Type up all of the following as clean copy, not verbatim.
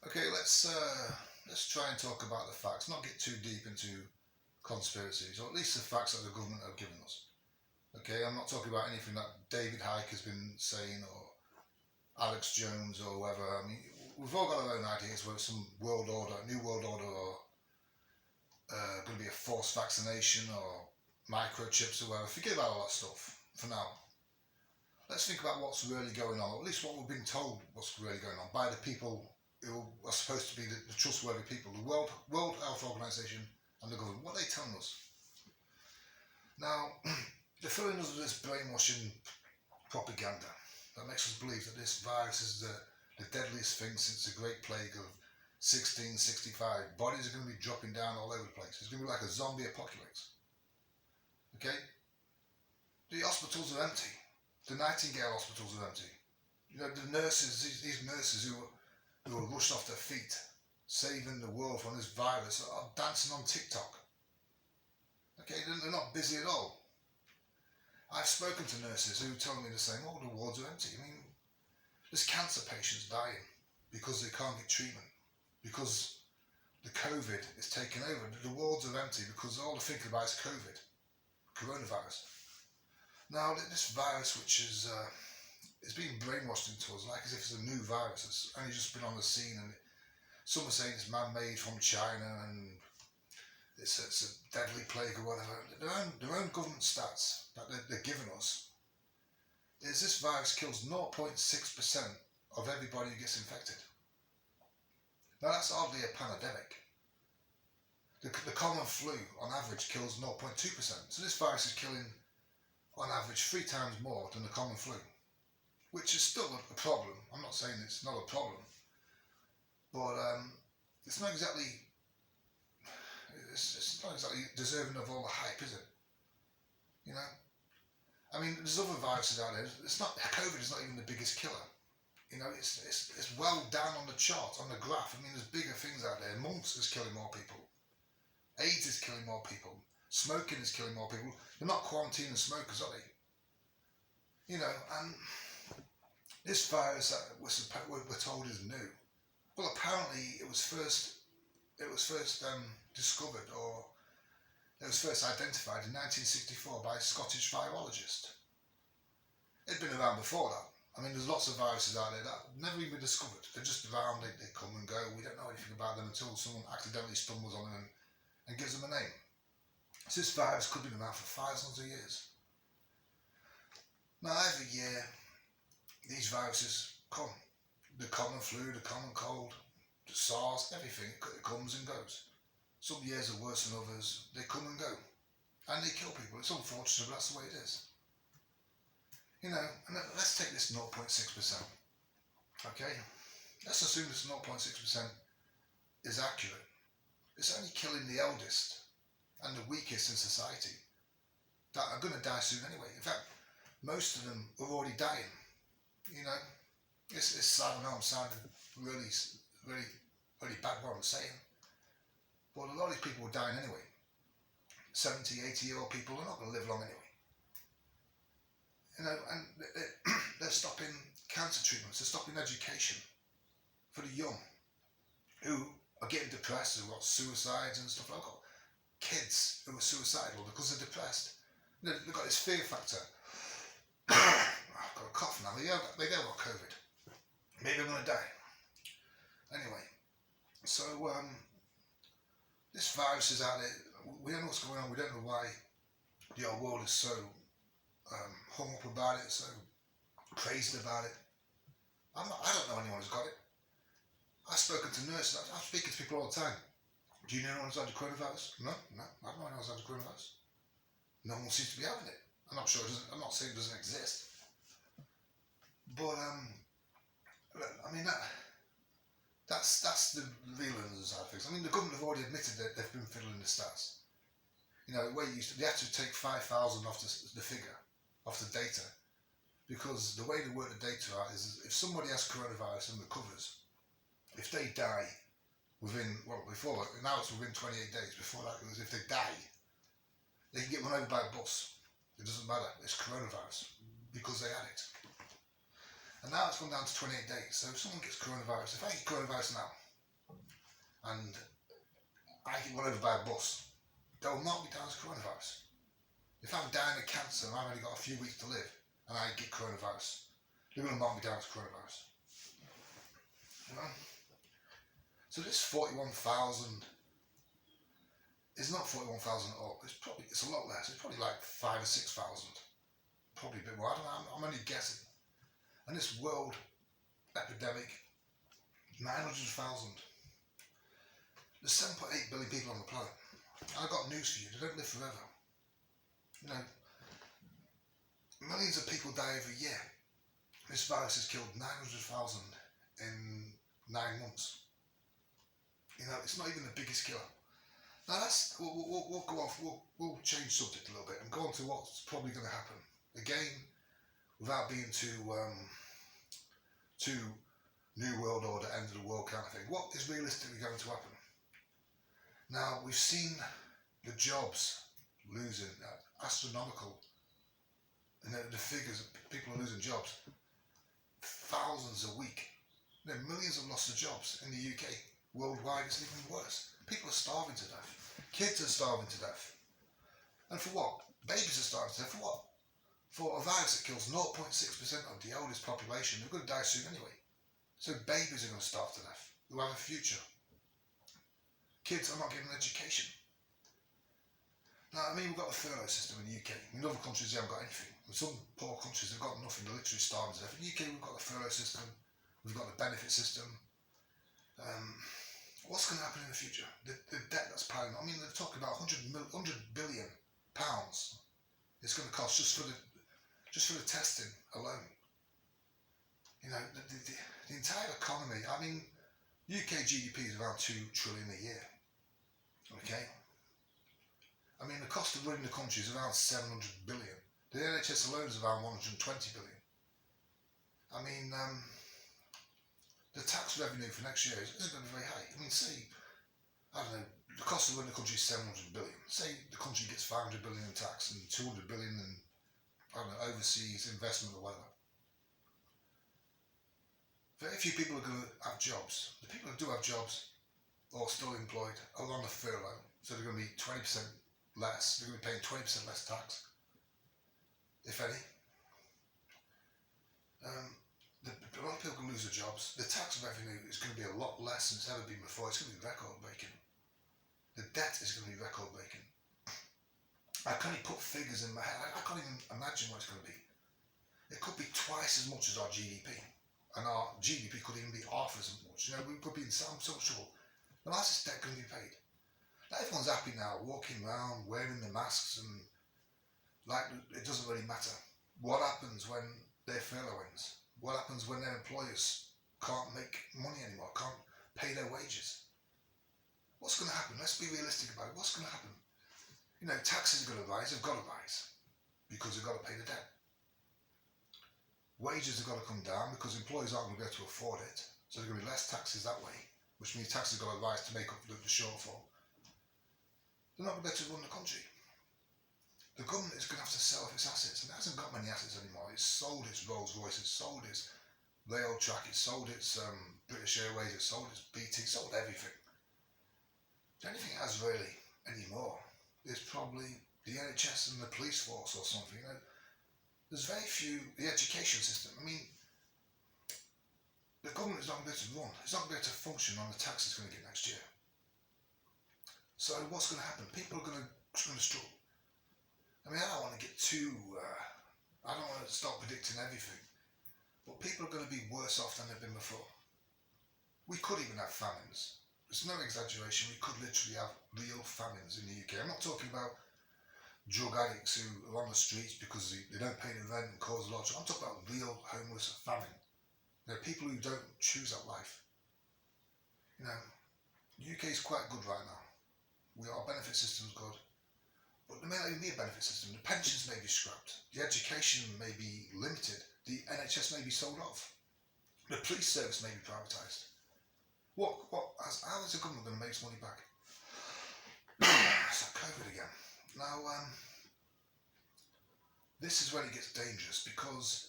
Okay, let's try and talk about the facts, not get too deep into conspiracies, or at least the facts that the government have given us. Okay, I'm not talking about anything that David Icke has been saying or Alex Jones or whoever. I mean, we've all got our own ideas whether it's some world order, new world order, or going to be a forced vaccination or microchips or whatever. Forget about all that stuff for now. Let's think about what's really going on, or at least what we've been told what's really going on by the people who are supposed to be the trustworthy people, the World Health Organization and the government. What are they telling us? Now, they're filling us with this brainwashing propaganda that makes us believe that this virus is the deadliest thing since the Great Plague of 1665. Bodies are going to be dropping down all over the place. It's going to be like a zombie apocalypse. Okay? The hospitals are empty. The Nightingale hospitals are empty. You know, the nurses, these nurses who are rushed off their feet, saving the world from this virus, are dancing on TikTok. Okay, they're not busy at all. I've spoken to nurses who tell me the same, oh, the wards are empty. I mean, there's cancer patients dying because they can't get treatment, because the COVID is taking over. The wards are empty because all they're thinking about is COVID, coronavirus. Now, this virus, which is being brainwashed into us like as if it's a new virus, it's only just been on the scene, and some are saying it's man-made from China and it's a deadly plague or whatever. Their own government stats that they're giving us is this virus kills 0.6% of everybody who gets infected. Now that's hardly a pandemic. The common flu on average kills 0.2%. So this virus is killing on average 3 times more than the common flu, which is still a problem. I'm not saying it's not a problem, but it's not exactly deserving of all the hype, is it? You know, I mean, there's other viruses out there. It's not COVID is not even the biggest killer. You know, it's well down on the chart, on the graph. I mean, there's bigger things out there. Mumps is killing more people. AIDS is killing more people. Smoking is killing more people. They're not quarantining smokers, are they? You know, and this virus that we're told is new. Well, apparently it was first discovered, or it was first identified in 1964 by a Scottish virologist. It'd been around before that. I mean, there's lots of viruses out there that never even been discovered. They're just around, they come and go. We don't know anything about them until someone accidentally stumbles on them and gives them a name. So this virus could have been around for thousands of years. Now, every year, these viruses come. The common flu, the common cold, the SARS, everything, it comes and goes. Some years are worse than others. They come and go. And they kill people. It's unfortunate, but that's the way it is. You know, and let's take this 0.6%. Okay? Let's assume this 0.6% is accurate. It's only killing the eldest and the weakest in society that are going to die soon anyway. In fact, most of them are already dying. You know, it's sad. I know I'm sounding really bad what I'm saying, but a lot of these people are dying anyway. 70, 80-year-old people are not going to live long anyway. You know, and they're stopping cancer treatments, they're stopping education for the young who are getting depressed, who've got suicides and stuff like that. Kids who are suicidal because they're depressed. They've got this fear factor. I've got a cough now. They go got COVID. Maybe I'm going to die. Anyway, so this virus is out there. We don't know what's going on. We don't know why the whole world is so hung up about it, so crazy about it. I don't know anyone who's got it. I've spoken to nurses. I'm speaking to people all the time. Do you know anyone who's had the coronavirus? No, I don't know anyone who's had the coronavirus. No one seems to be having it. I'm not sure it doesn't. I'm not saying it doesn't exist. But I mean that's the real side of things. I mean, the government have already admitted that they've been fiddling the stats. You know, where they have to take 5,000 off the figure, off the data, because the way they work the data out is if somebody has coronavirus and recovers, if they die within, now it's within 28 days. Before that, it was if they die, they can get run over by a bus. It doesn't matter. It's coronavirus because they had it. And now it's gone down to 28 days. So if someone gets coronavirus, if I get coronavirus now, and I get run over by a bus, they'll mark me down as coronavirus. If I'm dying of cancer and I've only got a few weeks to live and I get coronavirus, they're going to mark me down as coronavirus. You know? So this 41,000 is not 41,000 at all. It's a lot less. It's probably like 5,000 or 6,000. Probably a bit more. I don't know. I'm only guessing. And this world epidemic, 900,000. There's 7.8 billion people on the planet. I've got news for you. They don't live forever. You know, millions of people die every year. This virus has killed 900,000 in 9 months. You know, it's not even the biggest killer. Now we'll go off. We'll change subject a little bit and go on to what's probably going to happen. Again, without being too New World Order, end of the world kind of thing. What is realistically going to happen? Now we've seen the jobs losing astronomical. And the figures of people are losing jobs, thousands a week. You know, millions have lost their jobs in the UK. Worldwide, it's even worse. People are starving to death. Kids are starving to death. And for what? Babies are starving to death. For what? For a virus that kills 0.6% of the oldest population. They're going to die soon anyway. So babies are going to starve to death, who have a future. Kids are not given an education. Now, I mean, we've got the furlough system in the UK. In other countries, they haven't got anything. In some poor countries, they've got nothing. They're literally starving to death. In the UK, we've got the furlough system. We've got the benefit system. What's going to happen in the future? The debt that's piling up. I mean, they're talking about 100 billion pounds. It's going to cost just for the testing alone. You know, the entire economy. I mean, UK GDP is around 2 trillion a year. Okay. I mean, the cost of running the country is around 700 billion. The NHS alone is around 120 billion. I mean, the tax revenue for next year isn't going to be very high. I mean, say, I don't know, the cost of running the country is 700 billion. Say the country gets 500 billion in tax and 200 billion in, I don't know, overseas investment or whatever. Very few people are going to have jobs. The people who do have jobs or still employed are on a furlough, so they're going to be 20% less. They're going to be paying 20% less tax, if any. A lot of people can lose their jobs. The tax revenue is going to be a lot less than it's ever been before. It's going to be record-breaking. The debt is going to be record-breaking. I can't even put figures in my head. I can't even imagine what it's going to be. It could be twice as much as our GDP. And our GDP could even be half as much. You know, we could be in some trouble. And how's this debt going to be paid? Now, everyone's happy now, walking around, wearing the masks, and like it doesn't really matter. What happens when their furlough ends? What happens when their employers can't make money anymore, can't pay their wages? What's going to happen? Let's be realistic about it. What's going to happen? You know, taxes are going to rise. They've got to rise because they've got to pay the debt. Wages have got to come down because employers aren't going to be able to afford it. So there's going to be less taxes that way, which means taxes have got to rise to make up the shortfall. They're not going to be able to run the country. The government is going to have to sell off its assets, and it hasn't got many assets anymore. It's sold its Rolls Royce, it's sold its rail track, it's sold its British Airways, it's sold its BT, it's sold everything. The only thing it has really anymore is probably the NHS and the police force or something. You know, there's very few. The education system. I mean, the government is not going to be able to run. It's not going to be able to function on the tax it's going to get next year. So what's going to happen? People are going to struggle. I mean, I don't want to get too. I don't want to start predicting everything, but people are going to be worse off than they've been before. We could even have famines. There's no exaggeration. We could literally have real famines in the UK. I'm not talking about drug addicts who are on the streets because they don't pay the rent and cause a lot of trouble. I'm talking about real homeless famine. There are people who don't choose that life. You know, the UK is quite good right now. Our benefit system's good. But there may not even be a benefit system. The pensions may be scrapped. The education may be limited. The NHS may be sold off. The police service may be privatised. How is the government going to make its money back? It's like COVID again. Now, this is when it gets dangerous because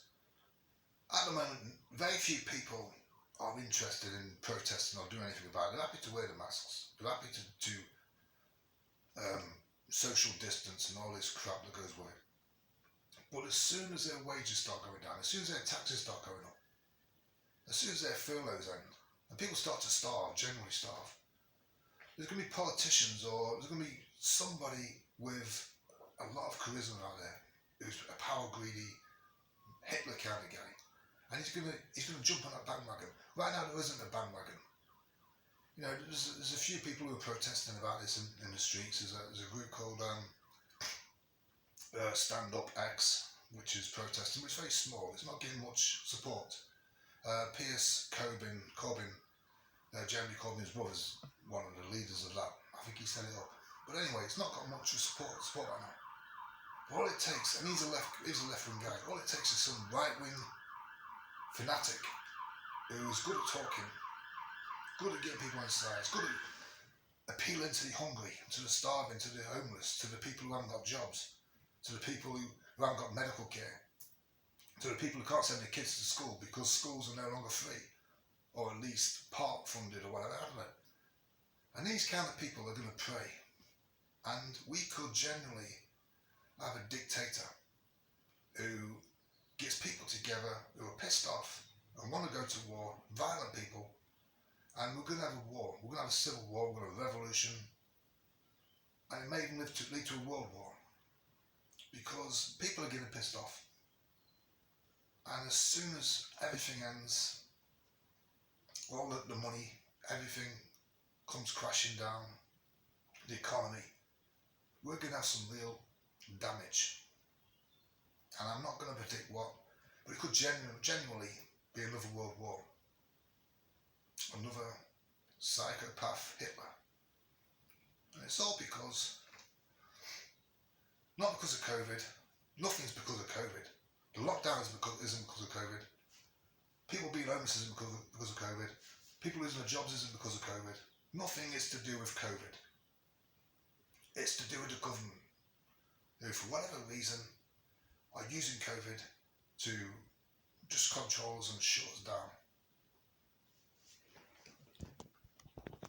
at the moment, very few people are interested in protesting or doing anything about it. They're happy to wear the masks. They're happy to do social distance and all this crap that goes with it. But as soon as their wages start going down, as soon as their taxes start going up, as soon as their furloughs end, and people start to starve, generally starve, there's going to be politicians or there's going to be somebody with a lot of charisma out there who's a power greedy Hitler kind of guy, and he's going to jump on that bandwagon. Right now there isn't a bandwagon. You know, there's a few people who are protesting about this in the streets. There's a group called Stand Up X, which is protesting, which is very small. It's not getting much support. Corbyn, Jeremy Corbyn's brother's one of the leaders of that. I think he set it up. But anyway, it's not got much support right now. But all it takes, and he's a left-wing guy, all it takes is some right-wing fanatic who's good at talking, good at getting people inside, good at appealing to the hungry, to the starving, to the homeless, to the people who haven't got jobs, to the people who haven't got medical care, to the people who can't send their kids to school because schools are no longer free, or at least part funded or whatever, I don't know. And these kind of people are going to pray. And we could generally have a dictator who gets people together who are pissed off and want to go to war, violent people, and we're going to have a war. We're going to have a civil war, we're going to have a revolution, and it may even lead to a world war, because people are getting pissed off. And as soon as everything ends, all the money, everything comes crashing down, the economy, we're going to have some real damage. And I'm not going to predict what, but it could genuinely be another world war. Another psychopath Hitler. And it's all because, not because of COVID, nothing's because of COVID. The lockdown isn't because of COVID. People being homeless isn't because of COVID. People losing their jobs isn't because of COVID. Nothing is to do with COVID. It's to do with the government, who for whatever reason are using COVID to just control us and shut us down.